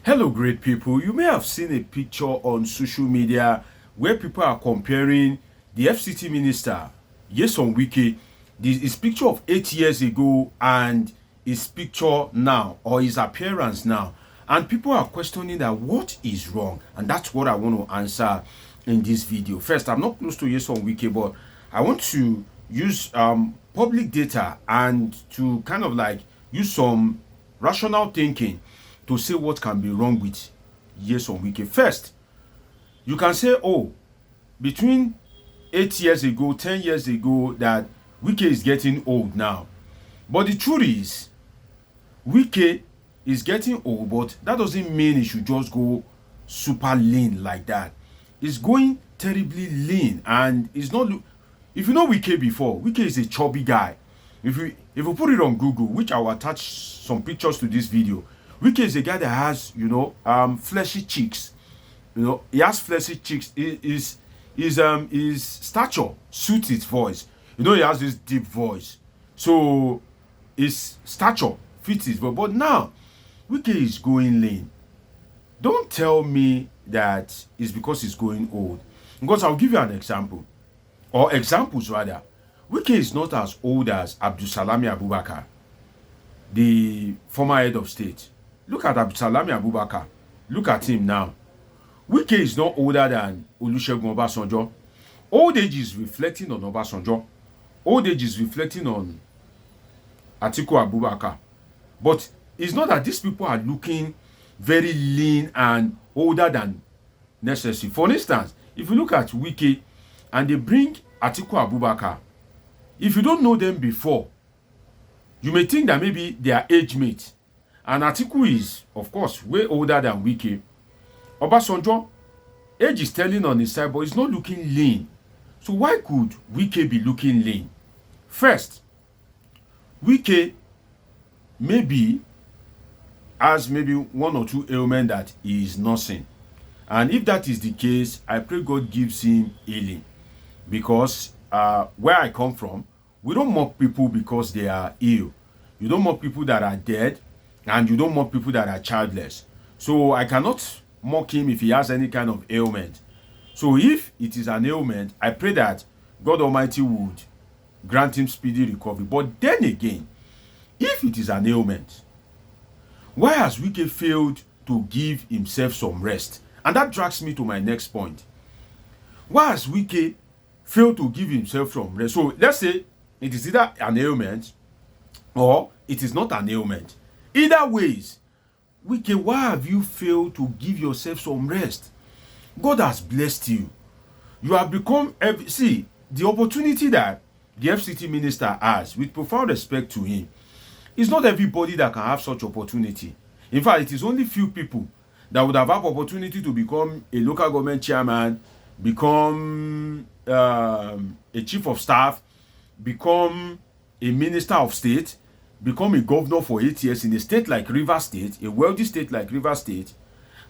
Hello, great people. You may have seen a picture on social media where people are comparing the FCT Minister, Nyesom Wike, his picture of 8 years ago and his picture now, or his appearance now. And people are questioning that what is wrong. And that's what I want to answer in this video. First, I'm not close to Nyesom Wike, but I want to use public data and to kind of like use some rational thinking to say what can be wrong with Nyesom Wike. First, you can say, oh, between 8 years ago, 10 years ago, that Wike is getting old now. But the truth is, Wike is getting old, but that doesn't mean he should just go super lean like that. He's going terribly lean, and it's not. If you know Wike before, Wike is a chubby guy. If you put it on Google, which I will attach some pictures to this video, Wike is a guy that has, fleshy cheeks. He has fleshy cheeks. His stature suits his voice. He has this deep voice. So his stature fits his voice. But now, Wike is going lean. Don't tell me that it's because he's going old. Because I'll give you an example. Or examples rather. Wike is not as old as Abdulsalami Abubakar, the former head of state. Look at Abdulsalami Abubakar. Look at him now. Wike is not older than Olusegun Obasanjo. Old age is reflecting on Obasanjo. Old age is reflecting on Atiku Abubakar. But it's not that these people are looking very lean and older than necessary. For instance, if you look at Wike and they bring Atiku Abubakar, if you don't know them before, you may think that maybe they are age mates. And Atiku is, of course, way older than Wike. Obasanjo, age is telling on his side, but he's not looking lean. So why could Wike be looking lean? First, Wike maybe has maybe one or two ailments that he is nursing. And if that is the case, I pray God gives him healing. Because where I come from, we don't mock people because they are ill. You don't mock people that are dead, and you don't mock people that are childless. So I cannot mock him if he has any kind of ailment. So if it is an ailment, I pray that God Almighty would grant him speedy recovery. But then again, if it is an ailment, why has Wike failed to give himself some rest? And that drags me to my next point. Why has Wike failed to give himself some rest? So let's say it is either an ailment or it is not an ailment. Either ways, Wike, why have you failed to give yourself some rest? God has blessed you. You have become, see, the opportunity that the FCT Minister has, with profound respect to him, it's not everybody that can have such opportunity. In fact, it is only few people that would have opportunity to become a local government chairman, become a chief of staff, become a minister of state, become a governor for 8 years in a state like Rivers State, a wealthy state like Rivers State,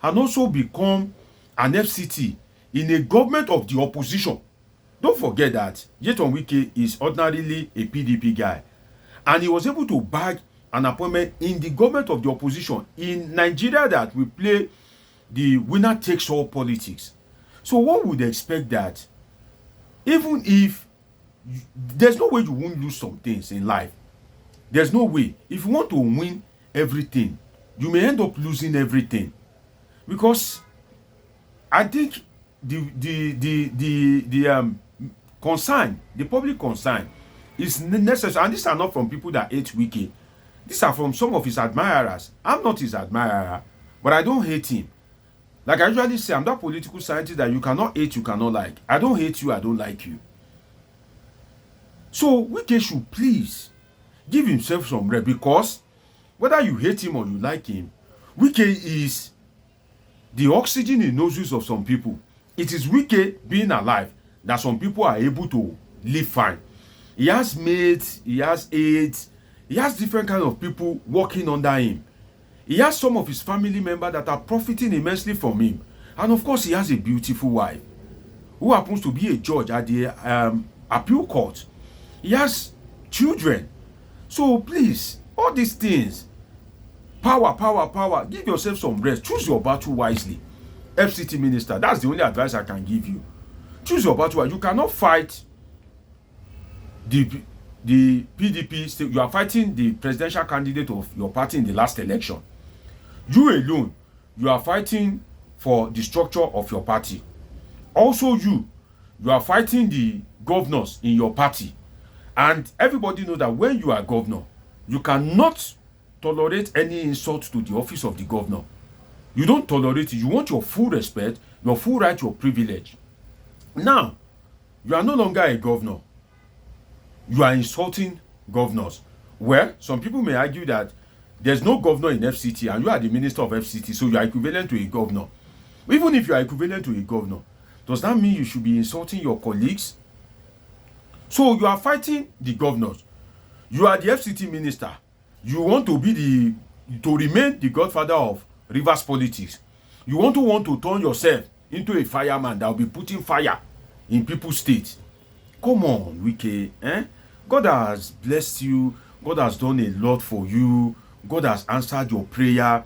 and also become an FCT in a government of the opposition. Don't forget that Nyesom Wike is ordinarily a PDP guy, and he was able to bag an appointment in the government of the opposition in Nigeria that we play the winner takes all politics. So one would expect that even if there's no way you won't lose some things in life. There's no way. If you want to win everything, you may end up losing everything. Because I think the concern, the public concern, is necessary. And these are not from people that hate Wike. These are from some of his admirers. I'm not his admirer, but I don't hate him. Like I usually say, I'm that political scientist that you cannot hate, you cannot like. I don't hate you, I don't like you. So Wike should please give himself some rest, because whether you hate him or you like him, Wike is the oxygen in nostrils of some people. It is Wike being alive that some people are able to live fine. He has mates, he has aides, he has different kind of people working under him. He has some of his family members that are profiting immensely from him. And of course, he has a beautiful wife who happens to be a judge at the appeal court. He has children. So please, all these things, Power, power, power. Give yourself some rest. Choose your battle wisely. FCT Minister, that's the only advice I can give you. Choose your battle. You cannot fight the PDP. You are fighting the presidential candidate of your party in the last election. You alone, you are fighting for the structure of your party. Also you are fighting the governors in your party. And everybody knows that when you are governor, you cannot tolerate any insult to the office of the governor. You don't tolerate it. You want your full respect, your full right, your privilege. Now, you are no longer a governor. You are insulting governors. Well, some people may argue that there's no governor in FCT and you are the minister of FCT, so you are equivalent to a governor. Even if you are equivalent to a governor, does that mean you should be insulting your colleagues? So you are fighting the governors. You are the FCT minister. You want to remain the godfather of Rivers politics. You want to turn yourself into a fireman that will be putting fire in people's states. Come on, Wike. God has blessed you. God has done a lot for you. God has answered your prayer.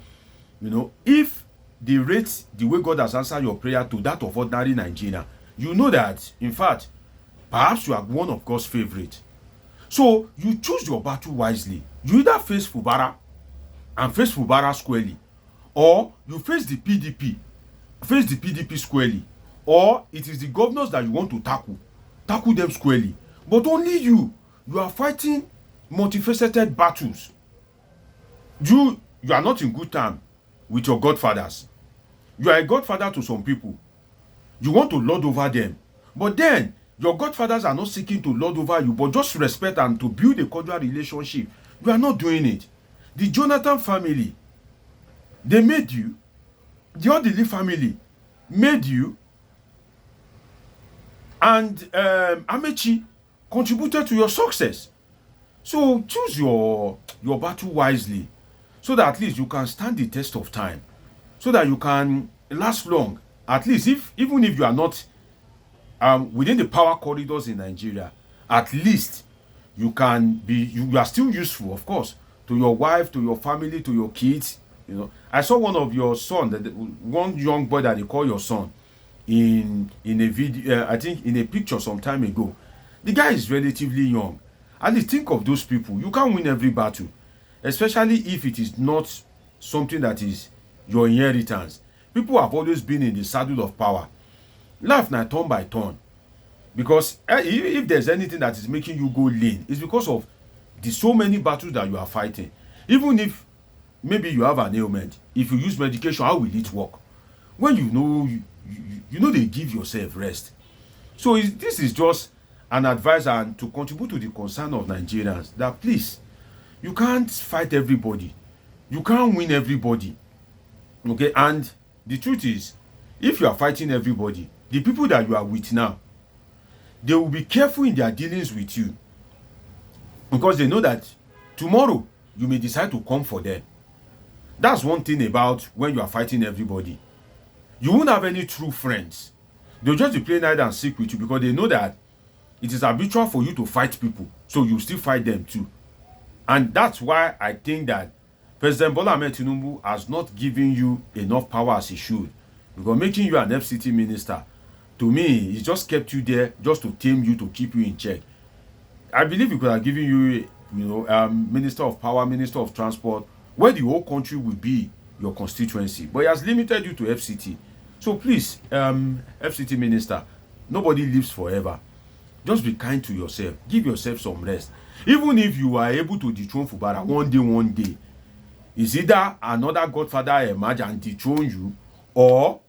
You know, if they rate the way God has answered your prayer to that of ordinary Nigeria, you know that, in fact, perhaps you are one of God's favorite. So you choose your battle wisely. You either face Fubara and face Fubara squarely, or you face the PDP squarely, or it is the governors that you want to tackle them squarely. But only you are fighting multifaceted battles. You are not in good time with your godfathers. You are a godfather to some people. You want to lord over them. But then, your godfathers are not seeking to lord over you, but just respect and to build a cordial relationship. You are not doing it. The Jonathan family, they made you. The Odili family made you. And Amechi contributed to your success. So choose your battle wisely, so that at least you can stand the test of time, so that you can last long. At least even if you are not within the power corridors in Nigeria, at least you are still useful, of course, to your wife, to your family, to your kids. You know, I saw one of your son, one young boy that they call your son, in a video, I think in a picture some time ago. The guy is relatively young. At least think of those people. You can't win every battle, especially if it is not something that is your inheritance. People have always been in the saddle of power. Life now turn by turn. Because if there's anything that is making you go lean, it's because of the so many battles that you are fighting. Even if maybe you have an ailment, if you use medication, how will it work? When you know they give yourself rest. So this is just an advice and to contribute to the concern of Nigerians that please, you can't fight everybody. You can't win everybody. Okay, and the truth is, if you are fighting everybody, the people that you are with now, they will be careful in their dealings with you, because they know that tomorrow you may decide to come for them. That's one thing about when you are fighting everybody. You won't have any true friends. They'll just be playing hide and seek with you, because they know that it is habitual for you to fight people, so you still fight them too. And that's why I think that President Bola Ahmed Tinubu has not given you enough power as he should. Because making you an FCT minister, to me, he just kept you there just to tame you, to keep you in check. I believe he could have given you, Minister of Power, Minister of Transport, where the whole country will be your constituency. But he has limited you to FCT. So please, FCT Minister, nobody lives forever. Just be kind to yourself. Give yourself some rest. Even if you are able to dethrone Fubara one day, is either another godfather emerge and dethrone you, or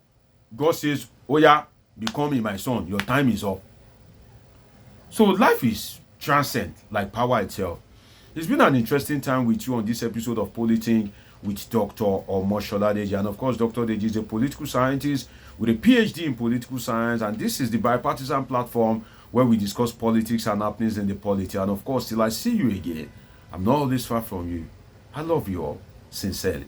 God says, oh yeah, become my son, your time is up. So life is transcend like power itself. It's been an interesting time with you on this episode of Politing with Dr. Omoshola Deji. And of course, Dr. Deji is a political scientist with a PhD in political science. And this is the bipartisan platform where we discuss politics and happenings in the polity. And of course, till I see you again, I'm not always far from you. I love you all sincerely.